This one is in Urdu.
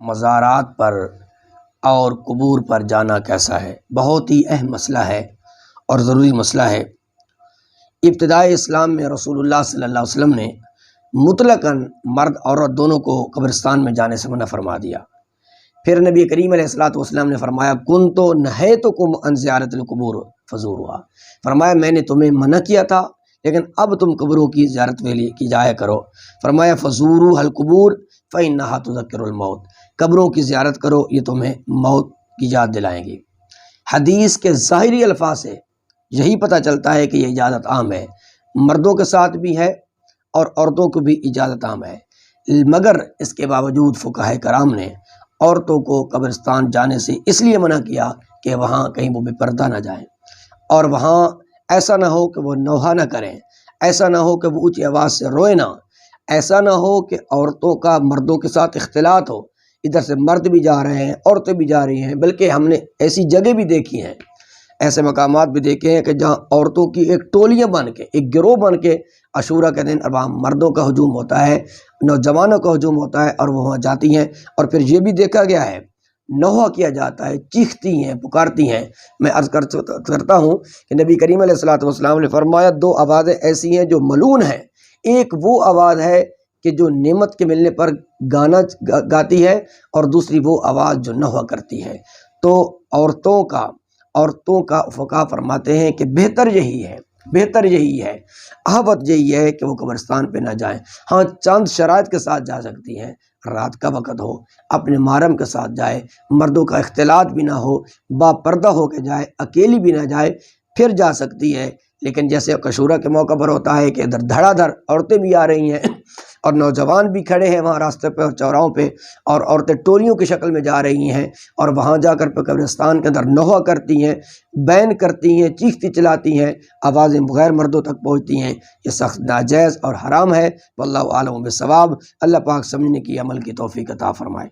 مزارات پر اور قبور پر جانا کیسا ہے؟ بہت ہی اہم مسئلہ ہے اور ضروری مسئلہ ہے۔ ابتدائی اسلام میں رسول اللہ صلی اللہ علیہ وسلم نے مطلقاً مرد عورت دونوں کو قبرستان میں جانے سے منع فرما دیا۔ پھر نبی کریم علیہ الصلوۃ والسلام نے فرمایا کنتو نہیتکم عن زیارت القبور فزورھا، فرمایا میں نے تمہیں منع کیا تھا لیکن اب تم قبروں کی زیارت کی جایا کرو۔ فرمایا فزوروا القبور فانھا تذکر الموت، قبروں کی زیارت کرو، یہ تمہیں موت کی یاد دلائیں گی۔ حدیث کے ظاہری الفاظ سے یہی پتہ چلتا ہے کہ یہ اجازت عام ہے، مردوں کے ساتھ بھی ہے اور عورتوں کو بھی اجازت عام ہے، مگر اس کے باوجود فقہاء کرام نے عورتوں کو قبرستان جانے سے اس لیے منع کیا کہ وہاں کہیں وہ بے پردہ نہ جائیں، اور وہاں ایسا نہ ہو کہ وہ نوحہ نہ کریں، ایسا نہ ہو کہ وہ اونچی آواز سے روئے نہ، ایسا نہ ہو کہ عورتوں کا مردوں کے ساتھ اختلاط ہو، ادھر سے مرد بھی جا رہے ہیں عورتیں بھی جا رہی ہیں، بلکہ ہم نے ایسی جگہ بھی دیکھی ہیں، ایسے مقامات بھی دیکھے ہیں کہ جہاں عورتوں کی ایک ٹولیاں بن کے، ایک گروہ بن کے عاشورہ کے دن وہاں مردوں کا ہجوم ہوتا ہے، نوجوانوں کا ہجوم ہوتا ہے اور وہ وہاں جاتی ہیں، اور پھر یہ بھی دیکھا گیا ہے نوحہ کیا جاتا ہے، چیختی ہیں، پکارتی ہیں۔ میں عرض کرتا ہوں کہ نبی کریم علیہ الصلوۃ والسلام نے فرمایا دو آوازیں ایسی ہیں جو ملعون ہیں، ایک وہ آواز ہے کہ جو نعمت کے ملنے پر گانا گاتی ہے، اور دوسری وہ آواز جو نوحہ کرتی ہے۔ تو عورتوں کا فقہا فرماتے ہیں کہ بہتر یہی ہے، احوط یہی ہے کہ وہ قبرستان پہ نہ جائیں۔ ہاں چند شرائط کے ساتھ جا سکتی ہیں، رات کا وقت ہو، اپنے محرم کے ساتھ جائے، مردوں کا اختلاط بھی نہ ہو، با پردہ ہو کے جائے، اکیلی بھی نہ جائے، پھر جا سکتی ہے۔ لیکن جیسے عاشورہ کے موقع پر ہوتا ہے کہ ادھر دھڑا دھڑ عورتیں بھی آ رہی ہیں اور نوجوان بھی کھڑے ہیں وہاں راستے پہ اور چوراہوں پہ، اور عورتیں ٹولیوں کی شکل میں جا رہی ہیں اور وہاں جا کر قبرستان کے اندر نوحہ کرتی ہیں، بین کرتی ہیں، چیختی چلاتی ہیں، آوازیں بغیر مردوں تک پہنچتی ہیں، یہ سخت ناجائز اور حرام ہے۔ واللہ اعلم بالصواب۔ اللہ پاک سمجھنے کی عمل کی توفیق عطا فرمائے۔